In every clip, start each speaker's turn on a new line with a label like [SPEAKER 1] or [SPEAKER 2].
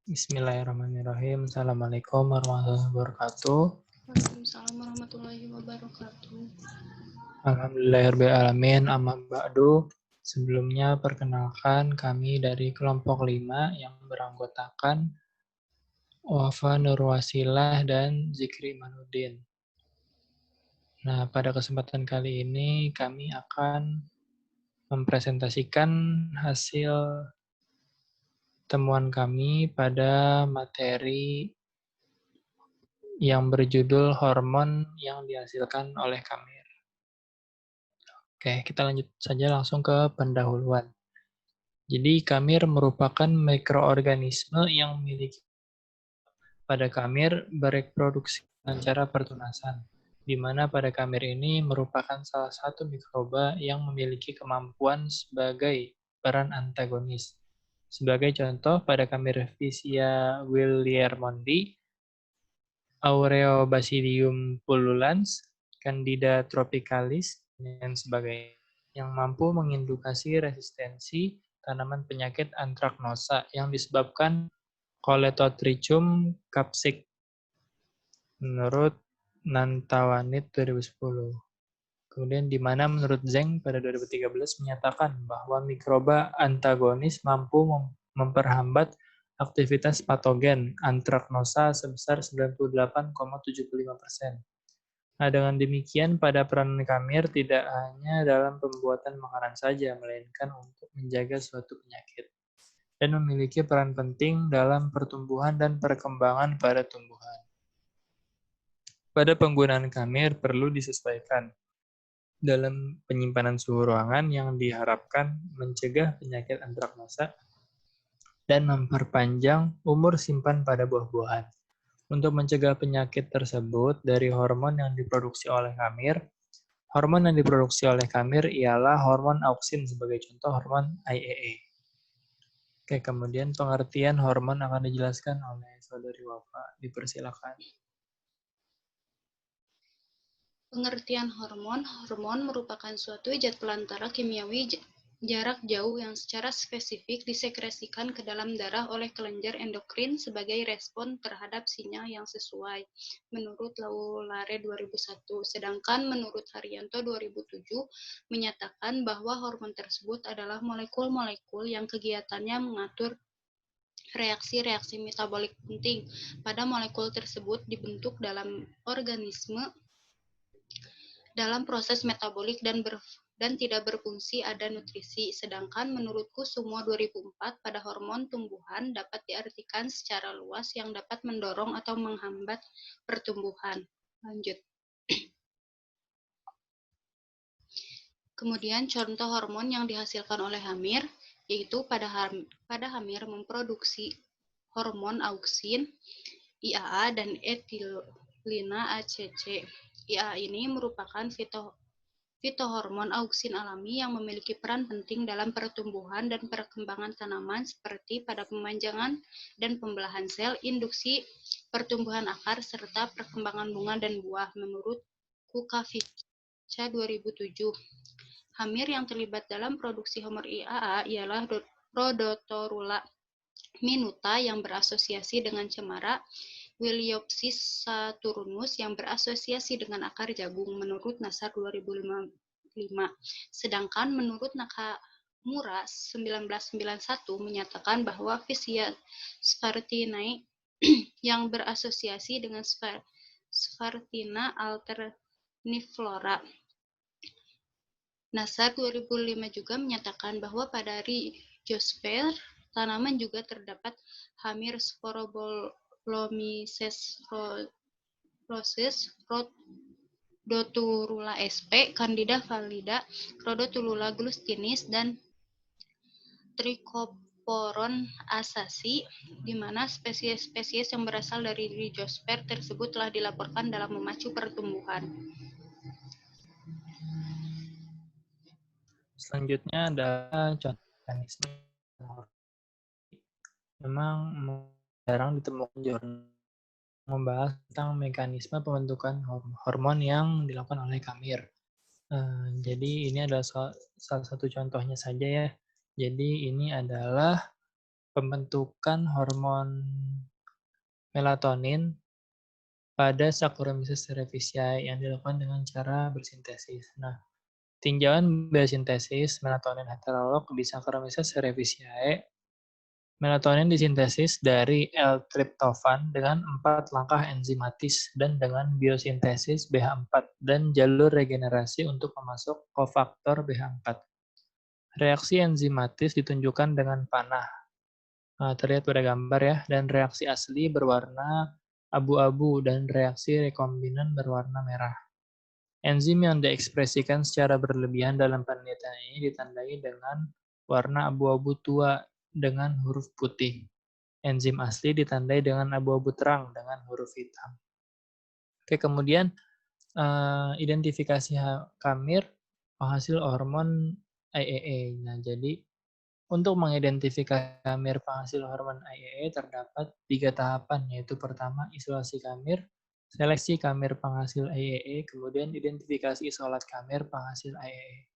[SPEAKER 1] Bismillahirrahmanirrahim. Assalamualaikum warahmatullahi wabarakatuh.
[SPEAKER 2] Waalaikumsalam warahmatullahi wabarakatuh.
[SPEAKER 1] Alhamdulillahirrahmanirrahim. Amma ba'du. Sebelumnya perkenalkan kami dari kelompok 5 yang beranggotakan Wafa Nurwasilah dan Zikri Imanuddin. Nah, pada kesempatan kali ini kami akan mempresentasikan hasil temuan kami pada materi yang berjudul hormon yang dihasilkan oleh kamir. Oke, kita lanjut saja langsung ke pendahuluan. Jadi kamir merupakan mikroorganisme yang memiliki pada kamir bereproduksi dengan cara pertunasan, di mana pada kamir ini merupakan salah satu mikroba yang memiliki kemampuan sebagai peran antagonis. Sebagai contoh, pada kamir Vicia williarmondi, Aureobasidium pullulans, Candida tropicalis, dan sebagainya, yang mampu mengindukasi resistensi tanaman penyakit antraknosa yang disebabkan Coletotrichum capsicum menurut Nantawanit 2010. Kemudian di mana menurut Zeng pada 2013 menyatakan bahwa mikroba antagonis mampu memperhambat aktivitas patogen antraknosa sebesar 98,75%. Nah, dengan demikian pada peranan kamir tidak hanya dalam pembuatan makanan saja, melainkan untuk menjaga suatu penyakit dan memiliki peran penting dalam pertumbuhan dan perkembangan pada tumbuhan. Pada penggunaan kamir perlu disesuaikan dalam penyimpanan suhu ruangan yang diharapkan mencegah penyakit antraknosa dan memperpanjang umur simpan pada buah-buahan. Untuk mencegah penyakit tersebut dari hormon yang diproduksi oleh kamir, hormon yang diproduksi oleh kamir ialah hormon auksin sebagai contoh hormon IAA. Oke, kemudian pengertian hormon akan dijelaskan oleh Saudari Wafa. Dipersilakan.
[SPEAKER 2] Pengertian hormon. Hormon merupakan suatu zat pelantara kimiawi jarak jauh yang secara spesifik disekresikan ke dalam darah oleh kelenjar endokrin sebagai respon terhadap sinyal yang sesuai, menurut Laulare 2001. Sedangkan menurut Haryanto 2007 menyatakan bahwa hormon tersebut adalah molekul-molekul yang kegiatannya mengatur reaksi-reaksi metabolik penting pada molekul tersebut dibentuk dalam organisme dalam proses metabolik dan tidak berfungsi ada nutrisi. Sedangkan menurut Kusumo 2004, pada hormon tumbuhan dapat diartikan secara luas yang dapat mendorong atau menghambat pertumbuhan. Lanjut. Kemudian contoh hormon yang dihasilkan oleh hamir, yaitu pada hamir memproduksi hormon auksin, IAA, dan etilina ACC. IAA ini merupakan fitohormon auksin alami yang memiliki peran penting dalam pertumbuhan dan perkembangan tanaman seperti pada pemanjangan dan pembelahan sel, induksi pertumbuhan akar, serta perkembangan bunga dan buah, menurut Kukavica 2007. Hamir yang terlibat dalam produksi hormon IAA ialah Rhodotorula minuta yang berasosiasi dengan cemara, Williopsis saturnus yang berasosiasi dengan akar jagung, menurut Nasar 2005. Sedangkan menurut Nakamura 1991 menyatakan bahwa Vicia spartinae yang berasosiasi dengan Spartina alterniflora. Nasar 2005 juga menyatakan bahwa pada rhizosfer tanaman juga terdapat hamir Sporobolomises Rhodotorula sp, Candida valida, Rhodotulula glustinis, dan Trichoporon assaci, di mana spesies-spesies yang berasal dari rhizosfer tersebut telah dilaporkan dalam memacu pertumbuhan.
[SPEAKER 1] Selanjutnya adalah contoh mekanisme. Memang jarang ditemukan jurnal membahas tentang mekanisme pembentukan hormon yang dilakukan oleh kamir. Jadi ini adalah salah satu contohnya saja ya. Jadi ini adalah pembentukan hormon melatonin pada Saccharomyces cerevisiae yang dilakukan dengan cara bersintesis. Nah, tinjauan biosintesis melatonin heterolog di Saccharomyces cerevisiae, melatonin disintesis dari L-triptofan dengan 4 langkah enzimatis dan dengan biosintesis BH4 dan jalur regenerasi untuk memasuk kofaktor BH4. Reaksi enzimatis ditunjukkan dengan panah. Terlihat pada gambar ya, dan reaksi asli berwarna abu-abu dan reaksi rekombinan berwarna merah. Enzim yang diekspresikan secara berlebihan dalam penelitian ini ditandai dengan warna abu-abu tua dengan huruf putih. Enzim asli ditandai dengan abu-abu terang dengan huruf hitam. Oke, kemudian identifikasi kamir penghasil hormon IAA. Nah, jadi untuk mengidentifikasi kamir penghasil hormon IAA terdapat 3 tahapan, yaitu pertama isolasi kamir, seleksi kamir penghasil IAA, kemudian identifikasi isolat kamir penghasil IAA.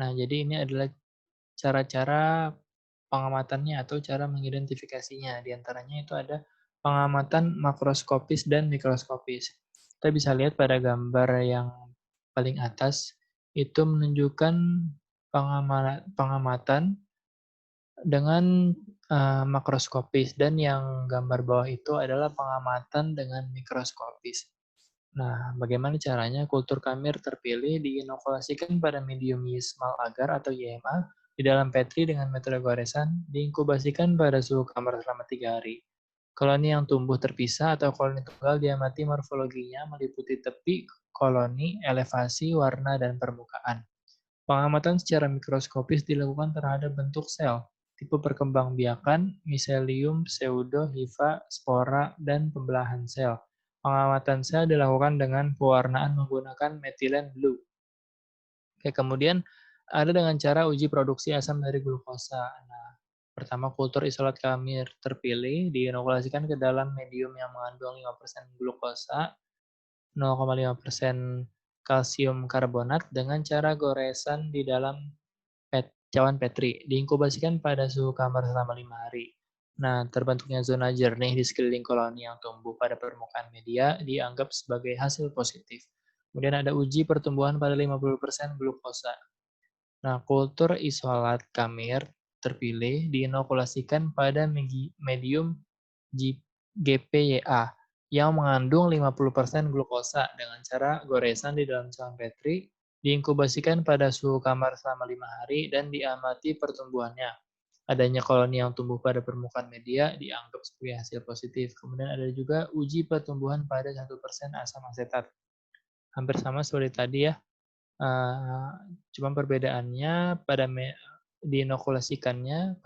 [SPEAKER 1] Nah, jadi ini adalah cara-cara pengamatannya atau cara mengidentifikasinya. Di antaranya itu ada pengamatan makroskopis dan mikroskopis. Kita bisa lihat pada gambar yang paling atas, itu menunjukkan pengamatan dengan makroskopis, dan yang gambar bawah itu adalah pengamatan dengan mikroskopis. Nah, bagaimana caranya? Kultur kamir terpilih diinokulasikan pada medium yeast mal agar atau YMA di dalam petri dengan metode goresan, diinkubasikan pada suhu kamar selama 3 hari. Koloni yang tumbuh terpisah atau koloni tunggal diamati morfologinya meliputi tepi, koloni, elevasi, warna, dan permukaan. Pengamatan secara mikroskopis dilakukan terhadap bentuk sel, tipe perkembangbiakan, miselium, pseudo, hifa, spora, dan pembelahan sel. Pengamatan sel dilakukan dengan pewarnaan menggunakan methylene blue. Oke, kemudian ada dengan cara uji produksi asam dari glukosa. Nah, pertama kultur isolat kamir terpilih diinokulasikan ke dalam medium yang mengandung 5% glukosa, 0,5% kalsium karbonat dengan cara goresan di dalam cawan petri. Diinkubasikan pada suhu kamar selama 5 hari. Nah, terbentuknya zona jernih di sekeliling koloni yang tumbuh pada permukaan media dianggap sebagai hasil positif. Kemudian ada uji pertumbuhan pada 50% glukosa. Nah, kultur isolat kamir terpilih diinokulasikan pada medium GPYA yang mengandung 50% glukosa dengan cara goresan di dalam cawan petri, diinkubasikan pada suhu kamar selama 5 hari, dan diamati pertumbuhannya. Adanya koloni yang tumbuh pada permukaan media dianggap sebagai hasil positif. Kemudian ada juga uji pertumbuhan pada 1% asam asetat. Hampir sama seperti tadi ya, cuma perbedaannya pada diinokulasikannya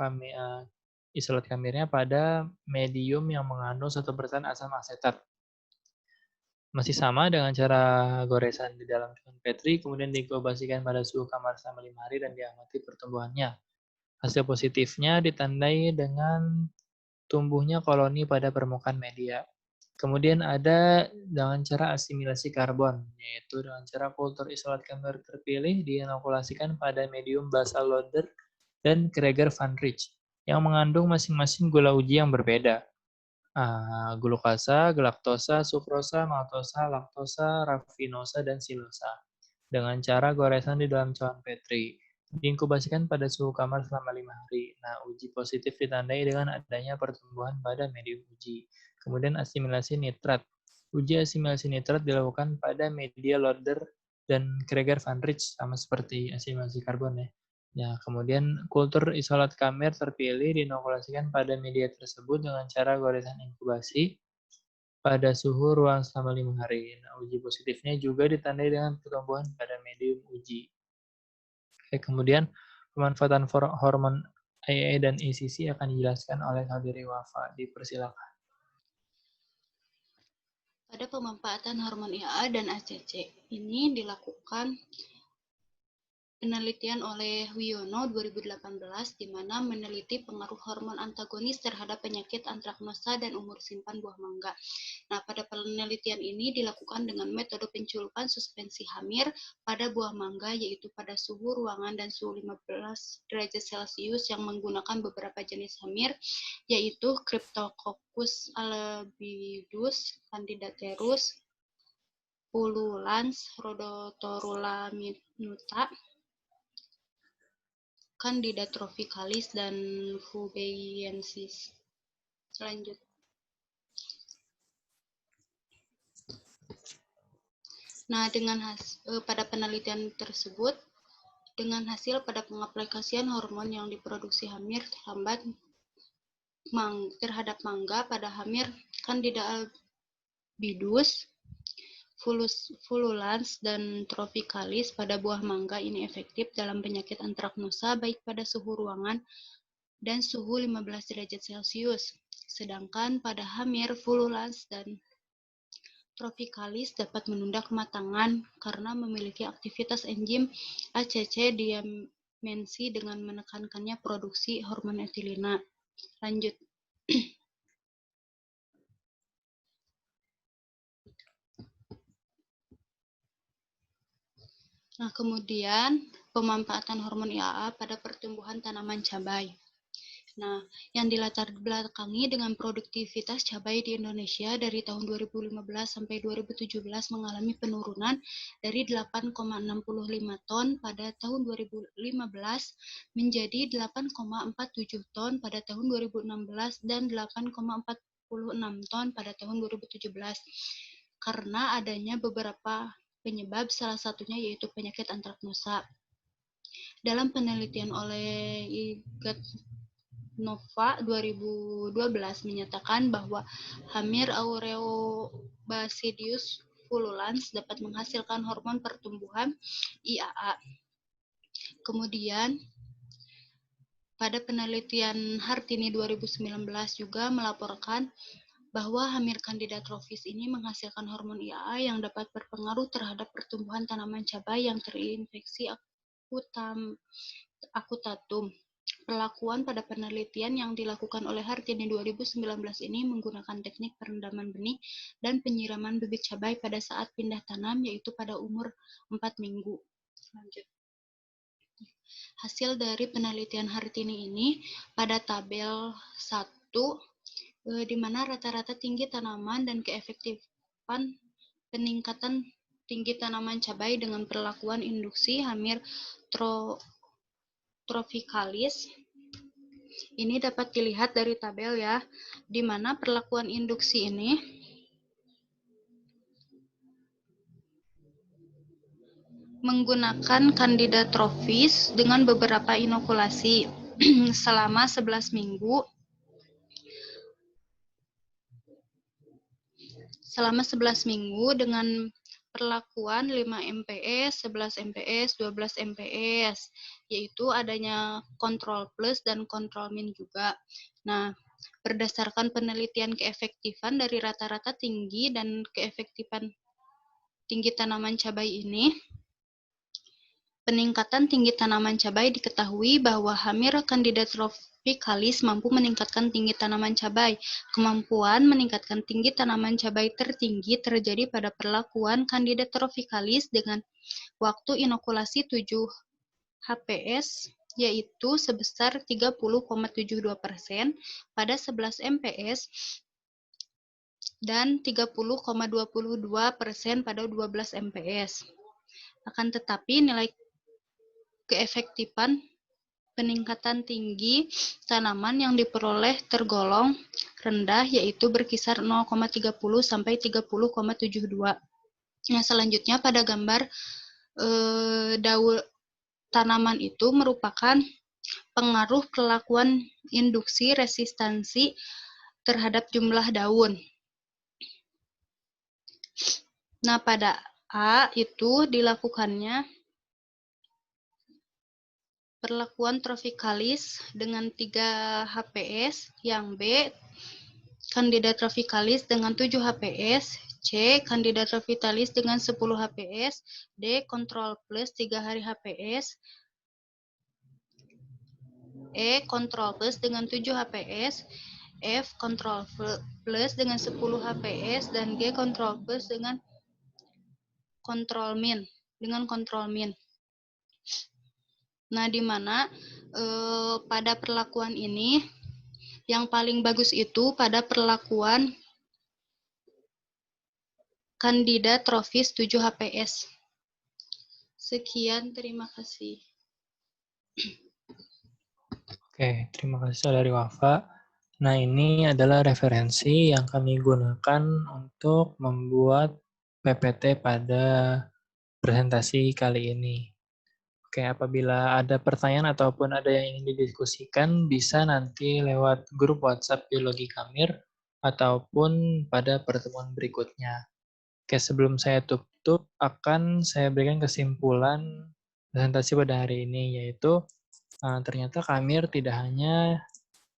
[SPEAKER 1] isolat kamirnya pada medium yang mengandung 1% asam asetat. Masih sama dengan cara goresan di dalam cawan petri, kemudian diinkubasikan pada suhu kamar selama 5 hari dan diamati pertumbuhannya. Hasil positifnya ditandai dengan tumbuhnya koloni pada permukaan media. Kemudian ada dengan cara asimilasi karbon, yaitu dengan cara kultur isolat kamir terpilih diinokulasikan pada medium basal loader dan Kreger Van Rich yang mengandung masing-masing gula uji yang berbeda. Glukasa, galaktosa, sukrosa, maltosa, laktosa, rafinosa, dan silosa. Dengan cara goresan di dalam cawan petri. Diinkubasikan pada suhu kamar selama 5 hari. Nah, uji positif ditandai dengan adanya pertumbuhan pada medium uji. Kemudian asimilasi nitrat. Uji asimilasi nitrat dilakukan pada media loader dan Kreger Van Rich, sama seperti asimilasi karbon ya. Ya, kemudian kultur isolat kamir terpilih diinokulasikan pada media tersebut dengan cara goresan inkubasi pada suhu ruang selama 5 hari. Nah, uji positifnya juga ditandai dengan pertumbuhan pada medium uji. Oke, kemudian pemanfaatan hormon IAA dan ECC akan dijelaskan oleh Kabiri Wafa. Dipersilakan.
[SPEAKER 2] Pada pemanfaatan hormon IAA dan ACC ini dilakukan penelitian oleh Wiono 2018 di mana meneliti pengaruh hormon antagonis terhadap penyakit antraknosa dan umur simpan buah mangga. Nah, pada penelitian ini dilakukan dengan metode penculupan suspensi hamir pada buah mangga, yaitu pada suhu ruangan dan suhu 15 derajat Celcius yang menggunakan beberapa jenis hamir, yaitu Cryptococcus albidus, Candidaterus, Pullulans, Rhodotorula minuta, Candida tropicalis, dan Fubeiensis. Lanjut. Nah, pada penelitian tersebut, dengan hasil pada pengaplikasian hormon yang diproduksi hamir terhambat terhadap mangga pada hamir Candida albidus, Pullulans, dan tropicalis pada buah mangga ini efektif dalam penyakit antraknosa baik pada suhu ruangan dan suhu 15 derajat Celcius. Sedangkan pada hamir Pullulans dan tropicalis dapat menunda kematangan karena memiliki aktivitas enzim ACC dimensi dengan menekankannya produksi hormon etilina. Lanjut. Nah, kemudian pemanfaatan hormon IAA pada pertumbuhan tanaman cabai. Nah, yang dilatar belakangi dengan produktivitas cabai di Indonesia dari tahun 2015 sampai 2017 mengalami penurunan dari 8,65 ton pada tahun 2015 menjadi 8,47 ton pada tahun 2016 dan 8,46 ton pada tahun 2017 karena adanya beberapa penyebab, salah satunya yaitu penyakit antraknosa. Dalam penelitian oleh Nova 2012 menyatakan bahwa hamir Aureobasidius pullulans dapat menghasilkan hormon pertumbuhan IAA. Kemudian pada penelitian Hartini 2019 juga melaporkan bahwa hamir Candida trophis ini menghasilkan hormon IAA yang dapat berpengaruh terhadap pertumbuhan tanaman cabai yang terinfeksi akutatum. Perlakuan pada penelitian yang dilakukan oleh Hartini 2019 ini menggunakan teknik perendaman benih dan penyiraman bibit cabai pada saat pindah tanam, yaitu pada umur 4 minggu. Lanjut. Hasil dari penelitian Hartini ini pada tabel 1, di mana rata-rata tinggi tanaman dan keefektifan peningkatan tinggi tanaman cabai dengan perlakuan induksi hamir tropicalis. Ini dapat dilihat dari tabel ya, di mana perlakuan induksi ini menggunakan Candida trophis dengan beberapa inokulasi selama 11 minggu. Selama 11 minggu dengan perlakuan 5 MPS, 11 MPS, 12 MPS, yaitu adanya kontrol plus dan kontrol min juga. Nah, berdasarkan penelitian keefektifan dari rata-rata tinggi dan keefektifan tinggi tanaman cabai ini, peningkatan tinggi tanaman cabai diketahui bahwa hamir Candida tropicalis mampu meningkatkan tinggi tanaman cabai. Kemampuan meningkatkan tinggi tanaman cabai tertinggi terjadi pada perlakuan Candida tropicalis dengan waktu inokulasi 7 HPS, yaitu sebesar 30,72% pada 11 MPS dan 30,22% pada 12 MPS. Akan tetapi nilai keefektifan peningkatan tinggi tanaman yang diperoleh tergolong rendah, yaitu berkisar 0,30 sampai 30,72. Nah, selanjutnya pada gambar daun tanaman itu merupakan pengaruh perlakuan induksi resistansi terhadap jumlah daun. Nah, pada A itu dilakukannya perlakuan tropicalis dengan 3 HPS, yang B Candida tropicalis dengan 7 HPS, C. Candida tropitalis dengan 10 HPS, D. Kontrol plus 3 hari HPS, E. Kontrol plus dengan 7 HPS, F. Kontrol plus dengan 10 HPS, dan G. Kontrol plus dengan kontrol min. Nah, di mana pada perlakuan ini yang paling bagus itu pada perlakuan Candida tropis 7 HPS. Sekian, terima kasih.
[SPEAKER 1] Oke, terima kasih Saudari Wafa. Nah, ini adalah referensi yang kami gunakan untuk membuat PPT pada presentasi kali ini. Oke, apabila ada pertanyaan ataupun ada yang ingin didiskusikan, bisa nanti lewat grup WhatsApp Biologi Kamir ataupun pada pertemuan berikutnya. Oke, sebelum saya tutup, akan saya berikan kesimpulan presentasi pada hari ini, yaitu ternyata Kamir tidak hanya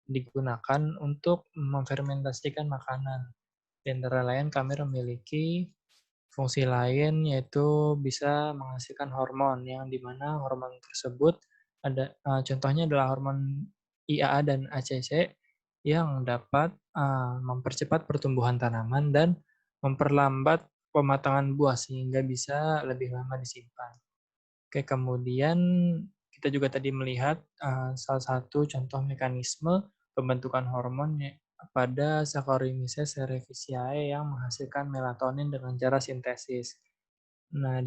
[SPEAKER 1] digunakan untuk memfermentasikan makanan. Di antara lain, Kamir memiliki fungsi lain yaitu bisa menghasilkan hormon yang dimana hormon tersebut ada contohnya adalah hormon IAA dan ACC yang dapat mempercepat pertumbuhan tanaman dan memperlambat pematangan buah sehingga bisa lebih lama disimpan. Oke, kemudian kita juga tadi melihat salah satu contoh mekanisme pembentukan hormon pada Saccharomyces cerevisiae yang menghasilkan melatonin dengan cara sintesis. Nah,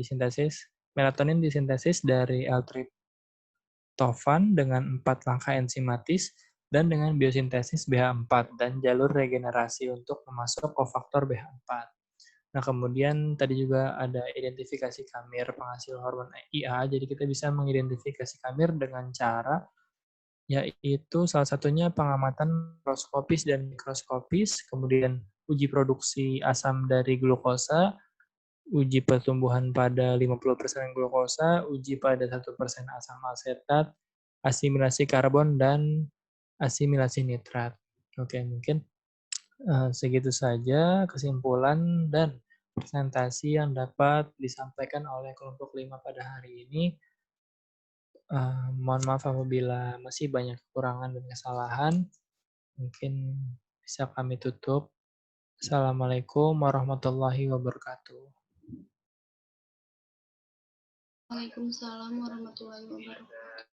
[SPEAKER 1] melatonin disintesis dari L-tryptophan dengan 4 langkah enzimatis dan dengan biosintesis BH4 dan jalur regenerasi untuk memasuk kofaktor BH4. Nah, kemudian tadi juga ada identifikasi kamir penghasil hormon IA, jadi kita bisa mengidentifikasi kamir dengan cara yaitu salah satunya pengamatan mikroskopis dan mikroskopis, kemudian uji produksi asam dari glukosa, uji pertumbuhan pada 50% glukosa, uji pada 1% asam asetat, asimilasi karbon, dan asimilasi nitrat. Oke, mungkin segitu saja kesimpulan dan presentasi yang dapat disampaikan oleh kelompok 5 pada hari ini. Mohon maaf apabila masih banyak kekurangan dan kesalahan. Mungkin bisa kami tutup. Assalamualaikum warahmatullahi wabarakatuh.
[SPEAKER 2] Waalaikumsalam warahmatullahi wabarakatuh.